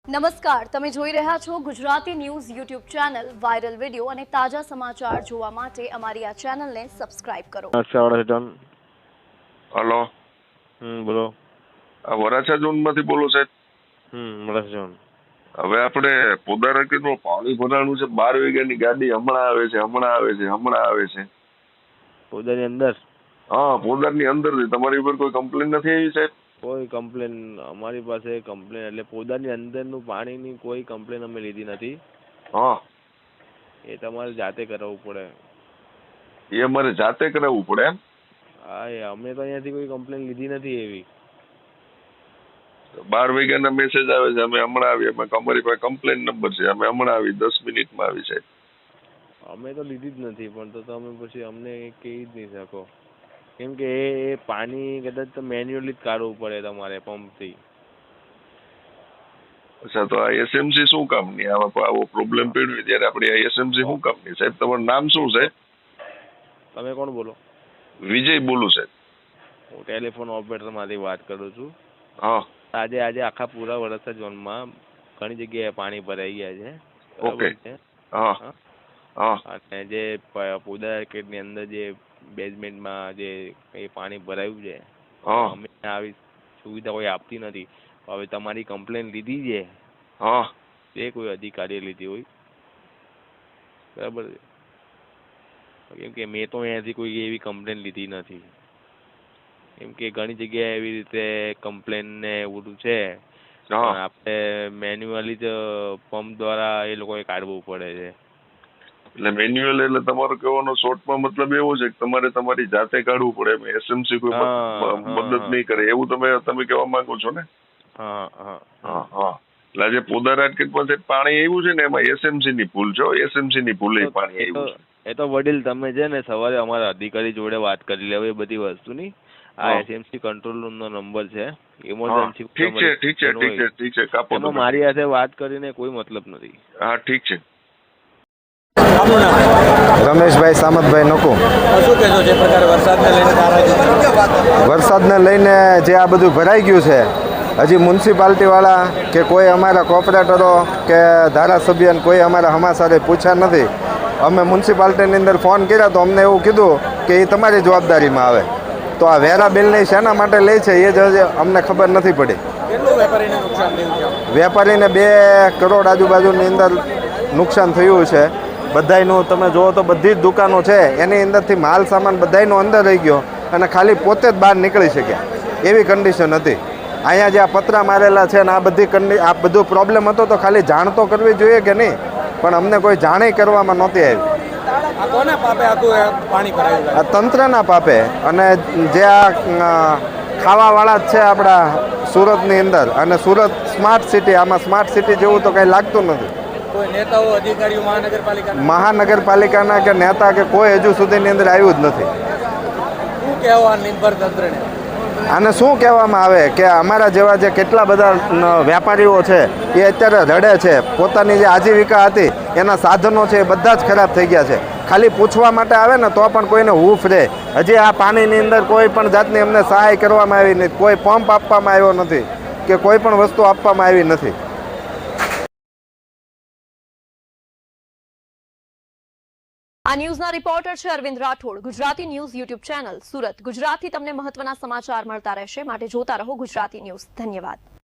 નમસ્કાર, તમે જોઈ રહ્યા છો Gujarati news YouTube channel. Viral video અને તાજા સમાચાર જોવા માટે અમારી આ ચેનલને સબસ્ક્રાઇબ કરો. હલો. બોલો. આ વરાછા ઝોનમાંથી બોલો સાહેબ? વરાછા ઝોન. હવે આપણે પોદારાકેટમાં પાણી ભરાણું છે. 12 વાગ્યાની ગાડી હમણાં આવે છે. પોદારની અંદર? હા, પોદારની અંદર છે. તમારી ઉપર કોઈ કમ્પ્લેન નથી આવી સાહેબ? કોઈ કમ્પ્લેન અમારી પાસે કમ્પ્લેન એટલે પોદારની અંદરનું પાણીની કોઈ કમ્પ્લેન અમે લીધી નથી. હા, એ તમારે જાતે કરાવવું પડે. એ અમારે જાતે કરાવવું પડે એમ? હા, અમે તો અહીંયાથી કોઈ કમ્પ્લેન લીધી નથી એવી. 12 વાગ્યાના મેસેજ આવે છે, અમે હમણાં આવીએ. અમારી પાસે કમ્પ્લેન નંબર છે, અમે હમણાં આવી, 10 મિનિટમાં આવી સાહેબ. અમે તો લીધી જ નથી, પણ તો તમે પછી અમને કહી જ નહીં શકો. કેમ કે એ પાણી કદાચ તો મેન્યુઅલી જ કાઢવું પડે તમારે પંપથી. અચ્છા, તો આ એસએમસી શું કામની? આવો પ્રોબ્લેમ પડ્યો ત્યારે આપણે આ એસએમસી શું કામની સાહેબ? તમારું નામ શું છે? તમે કોણ બોલો? વિજય બોલું સાહેબ. હું ટેલિફોન ઓપરેટરમાંથી વાત કરું છું. હા. આજે આખા પૂરા વરાછા ઝોનમાં ઘણી જગ્યાએ પાણી ભરાઈ ગયા છે. ઓકે. હા હા. અને જે પોદારાકેટની અંદર જે બેઝમેન્ટમાં જે એ પાણી ભરાયું છે, અમે આવી સુવિધા કોઈ આપતી નથી. હવે તમારી કમ્પ્લેન લીધી છે, તે કોઈ અધિકારીએ લીધી હોય, બરાબર છે? કેમ કે મેં તો અહીંયાથી કોઈ એવી કમ્પ્લેન લીધી નથી. કેમ કે ઘણી જગ્યાએ એવી રીતે કમ્પ્લેન ને એવું છે, પણ આપણે મેન્યુઅલી જ પંપ દ્વારા એ લોકોએ કાઢવું પડે છે. એટલે મેન્યુઅલ એટલે તમારો કહેવાનો શોર્ટમાં મતલબ એવો છે કે તમારે તમારી જાતે કાઢવું પડે, એસએમસી કોઈ મદદ નહીં કરે, એવું તમે કહેવા માંગો છો ને? હા હા હા હા. એટલે આજે પોદારાકેટમાં જે પાણી આવ્યું છે ને, એમાં એસએમસી ની ભૂલ છે. એસએમસી ની ભૂલે પાણી આવ્યું છે. એ તો વડીલ તમે છે ને સવારે અમારા અધિકારી જોડે વાત કરી લેવો એ બધી વસ્તુની. આ એસએમસી કંટ્રોલ રૂમ નો નંબર છે. ઇમરજન્સી ઠીક છે. કાપો. મારી સાથે વાત કરીને કોઈ મતલબ નથી. હા, ઠીક છે. રમેશભાઈ સામતભાઈ નકુ. શું કહેશો જે પ્રકારે વરસાદને લઈને જે આ બધું ભરાઈ ગયું છે, હજી મ્યુનિસિપાલિટીવાળા કે કોઈ અમારા કોર્પોરેટરો કે ધારાસભ્યને કોઈ અમારા હમાસારે પૂછ્યા નથી. અમે મ્યુનિસિપાલિટીની અંદર ફોન કર્યા તો અમને એવું કીધું કે એ તમારી જવાબદારીમાં આવે. તો આ વેરા બિલની શેના માટે લે છે એ જ અમને ખબર નથી પડી. વેપારીને 2 કરોડ આજુબાજુની અંદર નુકસાન થયું છે. બધાયનું તમે જુઓ તો બધી જ દુકાનો છે એની અંદરથી માલ સામાન બધાયનો અંદર રહી ગયો અને ખાલી પોતે જ બહાર નીકળી શક્યા એવી કન્ડિશન હતી. અહીંયા જે આ પતરા મારેલા છે ને આ બધું પ્રોબ્લેમ હતો તો ખાલી જાણ તો કરવી જોઈએ કે નહીં, પણ અમને કોઈ જાણ કરવામાં નહોતી આવી. આ તંત્રના પાપે. અને જે આ ખાવાવાળા જ છે આપણા સુરતની અંદર, અને સુરત સ્માર્ટ સિટી, આમાં સ્માર્ટ સિટી જેવું તો કંઈ લાગતું નથી. નેતાઓ અધિકારીઓ મહાનગરપાલિકાના કે નેતા કે કોઈ હજુ સુધીની અંદર આવ્યું જ નથી. શું કહેવા નિર્ભર તંત્રને? આને શું કહેવામાં આવે કે અમારા જેવા જે કેટલા બધા વેપારીઓ છે એ અત્યારે રડે છે. પોતાની જે આજીવિકા હતી એના સાધનો છે એ બધા જ ખરાબ થઈ ગયા છે. ખાલી પૂછવા માટે આવે ને તો પણ કોઈને હૂફ રહે. હજી આ પાણીની અંદર કોઈ પણ જાતની અમને સહાય કરવામાં આવી નથી. કોઈ પંપ આપવામાં આવ્યો નથી કે કોઈ પણ વસ્તુ આપવામાં આવી નથી. આ ન્યૂઝના રિપોર્ટર છે Arvind Rathod. Gujarati news YouTube channel Surat. ગુજરાતથી તમને મહત્વના સમાચાર મળતા રહેશે, માટે જોતા રહો ગુજરાતી ન્યૂઝ. ધન્યવાદ.